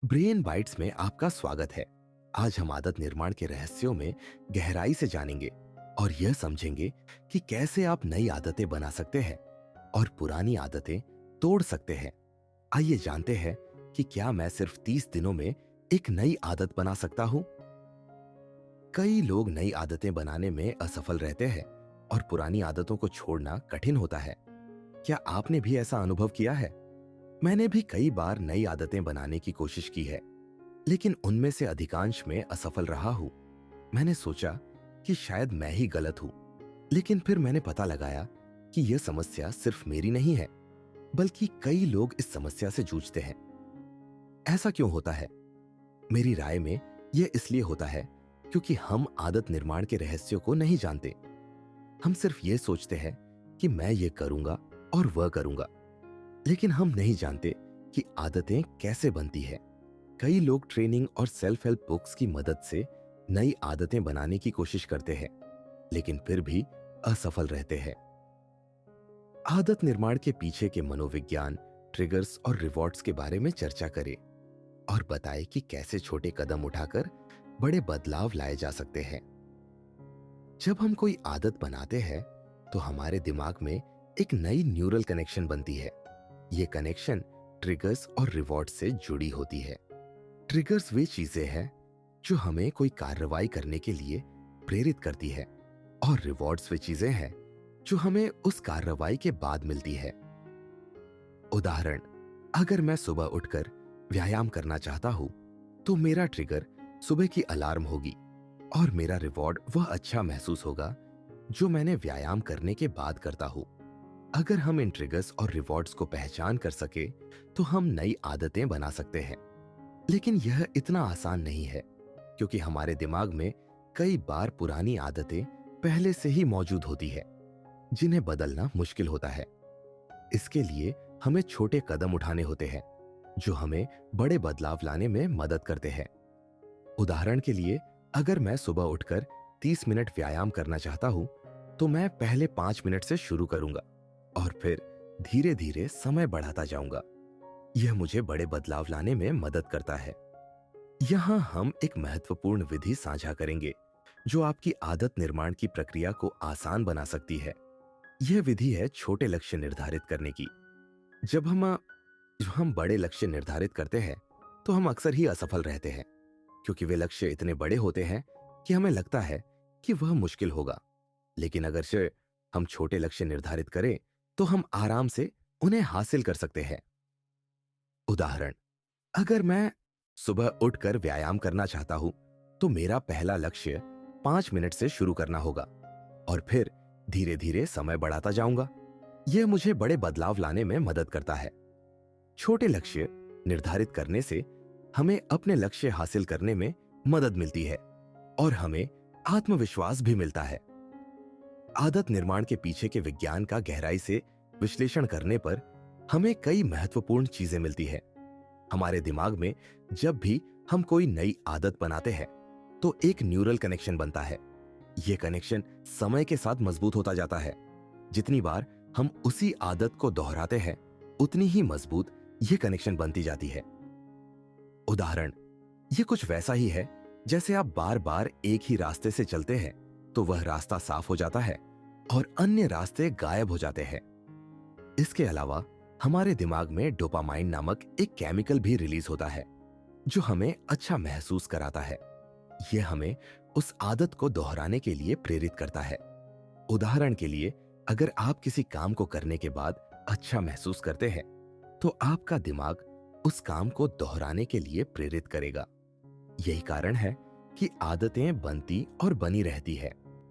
Brain bytes में आपका स्वागत है। आज हम आदत निर्माण के रहस्यों में गहराई से जानेंगे और यह समझेंगे कि कैसे आप नई आदतें बना सकते हैं और पुरानी आदतें तोड़ सकते हैं। आइए जानते हैं कि क्या मैं सिर्फ 30 दिनों में एक नई आदत बना सकता हूं। कई लोग नई आदतें बनाने में असफल रहते हैं और पुरानी आदतों को छोड़ना कठिन होता है। क्या आपने भी ऐसा अनुभव किया है? मैंने भी कई बार नई आदतें बनाने की कोशिश की है, लेकिन उनमें से अधिकांश में असफल रहा हूं। मैंने सोचा कि शायद मैं ही गलत हूं, लेकिन फिर मैंने पता लगाया कि यह समस्या सिर्फ मेरी नहीं है, बल्कि कई लोग इस समस्या से जूझते हैं। ऐसा क्यों होता है? मेरी राय में यह इसलिए होता है क्योंकि हम आदत निर्माण के रहस्यों को नहीं जानते। हम सिर्फ ये सोचते हैं कि मैं ये करूंगा और वह करूंगा, लेकिन हम नहीं जानते कि आदतें कैसे बनती है। कई लोग ट्रेनिंग और सेल्फ हेल्प बुक्स की मदद से नई आदतें बनाने की कोशिश करते हैं, लेकिन फिर भी असफल रहते हैं। आदत निर्माण के पीछे के मनोविज्ञान, ट्रिगर्स और रिवॉर्ड्स के बारे में चर्चा करें और बताएं कि कैसे छोटे कदम उठाकर बड़े बदलाव लाए जा सकते हैं। जब हम कोई आदत बनाते हैं, तो हमारे दिमाग में एक नई न्यूरल कनेक्शन बनती है। ये कनेक्शन ट्रिगर्स और रिवॉर्ड से जुड़ी होती है। ट्रिगर्स वे चीजें हैं जो हमें कोई कार्रवाई करने के लिए प्रेरित करती है, और रिवॉर्ड्स वे चीजें हैं जो हमें उस कार्रवाई के बाद मिलती है। उदाहरण, अगर मैं सुबह उठकर व्यायाम करना चाहता हूं, तो मेरा ट्रिगर सुबह की अलार्म होगी और मेरा रिवॉर्ड वह अच्छा महसूस होगा जो मैंने व्यायाम करने के बाद करता हूं। अगर हम इन ट्रिगर्स और रिवॉर्ड्स को पहचान कर सके, तो हम नई आदतें बना सकते हैं। लेकिन यह इतना आसान नहीं है, क्योंकि हमारे दिमाग में कई बार पुरानी आदतें पहले से ही मौजूद होती है, जिन्हें बदलना मुश्किल होता है। इसके लिए हमें छोटे कदम उठाने होते हैं, जो हमें बड़े बदलाव लाने में मदद करते हैं। उदाहरण के लिए, अगर मैं सुबह उठकर 30 मिनट व्यायाम करना चाहता हूं, तो मैं पहले 5 मिनट से शुरू करूंगा और फिर धीरे धीरे समय बढ़ाता जाऊंगा। यह मुझे बड़े बदलाव लाने में मदद करता है। यहाँ हम एक महत्वपूर्ण विधि साझा करेंगे जो आपकी आदत निर्माण की प्रक्रिया को आसान बना सकती है। यह विधि है छोटे लक्ष्य निर्धारित करने की। जब हम बड़े लक्ष्य निर्धारित करते हैं, तो हम अक्सर ही असफल रहते हैं, क्योंकि वे लक्ष्य इतने बड़े होते हैं कि हमें लगता है कि वह मुश्किल होगा। लेकिन अगर से हम छोटे लक्ष्य निर्धारित करें, तो हम आराम से उन्हें हासिल कर सकते हैं। उदाहरण, अगर मैं सुबह उठकर व्यायाम करना चाहता हूं, तो मेरा पहला लक्ष्य 5 मिनट से शुरू करना होगा और फिर धीरे धीरे समय बढ़ाता जाऊंगा। यह मुझे बड़े बदलाव लाने में मदद करता है। छोटे लक्ष्य निर्धारित करने से हमें अपने लक्ष्य हासिल करने में मदद मिलती है और हमें आत्मविश्वास भी मिलता है। आदत निर्माण के पीछे के विज्ञान का गहराई से विश्लेषण करने पर हमें कई महत्वपूर्ण चीजें मिलती है। हमारे दिमाग में जब भी हम कोई नई आदत बनाते हैं, तो एक न्यूरल कनेक्शन बनता है। यह कनेक्शन समय के साथ मजबूत होता जाता है। जितनी बार हम उसी आदत को दोहराते हैं, उतनी ही मजबूत यह कनेक्शन बनती जाती है। उदाहरण, यह कुछ वैसा ही है जैसे आप बार बार एक ही रास्ते से चलते हैं, तो वह रास्ता साफ हो जाता है और अन्य रास्ते गायब हो जाते हैं। इसके अलावा हमारे दिमाग में डोपामाइन नामक एक केमिकल भी रिलीज होता है, जो हमें अच्छा महसूस कराता है। यह हमें उस आदत को दोहराने के लिए प्रेरित करता है। उदाहरण के लिए, अगर आप किसी काम को करने के बाद अच्छा महसूस करते हैं, तो आपका दिमाग उस काम को दोहराने के लिए प्रेरित करेगा। यही कारण है कि आदतें बनती और बनी रहती है।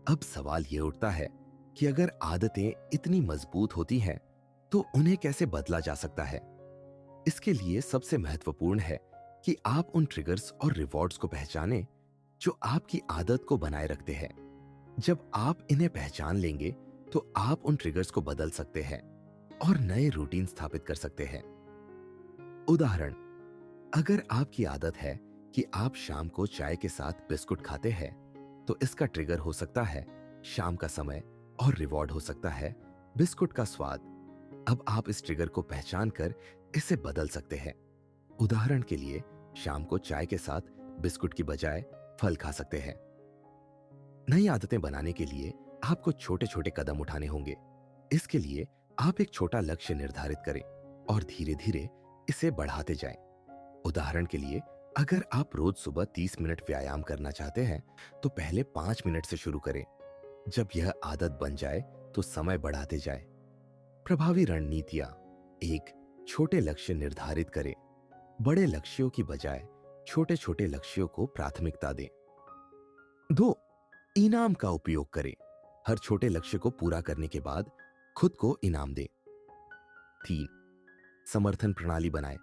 अब सवाल यह उठता है कि अगर आदतें इतनी मजबूत होती हैं, तो उन्हें कैसे बदला जा सकता है? इसके लिए सबसे महत्वपूर्ण है कि आप उन ट्रिगर्स और रिवॉर्ड्स को पहचानें जो आपकी आदत को बनाए रखते हैं। जब आप इन्हें पहचान लेंगे, तो आप उन ट्रिगर्स को बदल सकते हैं और नए रूटीन स्थापित कर सकते हैं। उदाहरण, अगर आपकी आदत है कि आप शाम को चाय के साथ बिस्कुट खाते हैं, तो इसका ट्रिगर हो सकता है शाम का समय और रिवॉर्ड हो सकता है बिस्कुट का स्वाद। अब आप इस ट्रिगर को पहचान कर इसे बदल सकते हैं। उदाहरण के लिए, शाम को चाय के साथ बिस्कुट की बजाय फल खा सकते हैं। नई आदतें बनाने के लिए आपको छोटे छोटे कदम उठाने होंगे। इसके लिए आप एक छोटा लक्ष्य निर्धारित करें और धीरे धीरे इसे बढ़ाते जाएं। उदाहरण के लिए, अगर आप रोज सुबह 30 मिनट व्यायाम करना चाहते हैं, तो पहले 5 मिनट से शुरू करें। जब यह आदत बन जाए तो समय बढ़ाते जाएं। प्रभावी रणनीतियां: एक, छोटे लक्ष्य निर्धारित करें। बड़े लक्ष्यों की बजाय छोटे छोटे लक्ष्यों को प्राथमिकता दें। दो, इनाम का उपयोग करें। हर छोटे लक्ष्य को पूरा करने के बाद खुद को इनाम दें। तीन, समर्थन प्रणाली बनाएं।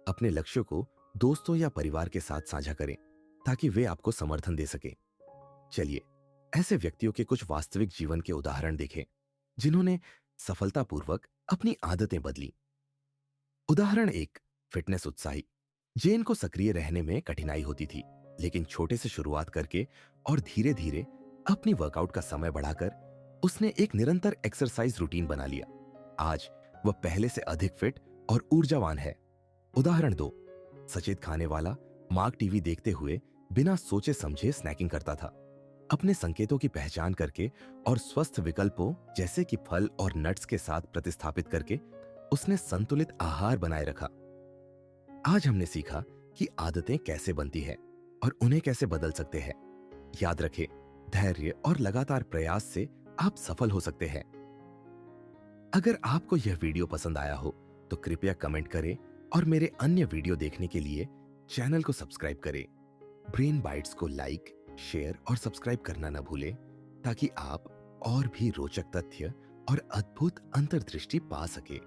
अपने लक्ष्य को दोस्तों या परिवार के साथ साझा करें ताकि वे आपको समर्थन दे सके। चलिए, ऐसे व्यक्तियों के कुछ वास्तविक जीवन के उदाहरण देखें जिन्होंने सफलतापूर्वक अपनी आदतें बदली। उदाहरण एक, फिटनेस उत्साही। जेन को सक्रिय रहने में कठिनाई होती थी, लेकिन छोटे से शुरुआत करके और धीरे धीरे अपनी वर्कआउट का समय बढ़ाकर उसने एक निरंतर एक्सरसाइज रूटीन बना लिया। आज वह पहले से अधिक फिट और ऊर्जावान है। उदाहरण दो, सचेत खाने वाला मार्क टीवी देखते हुए बिना सोचे समझे स्नैकिंग करता था। अपने संकेतों की पहचान करके और स्वस्थ विकल्पों जैसे कि फल और नट्स के साथ प्रतिस्थापित करके उसने संतुलित आहार बनाए रखा। आज हमने सीखा कि आदतें कैसे बनती हैं और उन्हें कैसे बदल सकते हैं। याद रखें, धैर्य और लगातार प्रयास से आप सफल हो सकते हैं। अगर आपको यह वीडियो पसंद आया हो तो कृपया कमेंट करें और मेरे अन्य वीडियो देखने के लिए चैनल को सब्सक्राइब करें। ब्रेन बाइट्स को लाइक, शेयर और सब्सक्राइब करना न भूलें ताकि आप और भी रोचक तथ्य और अद्भुत अंतर्दृष्टि पा सके।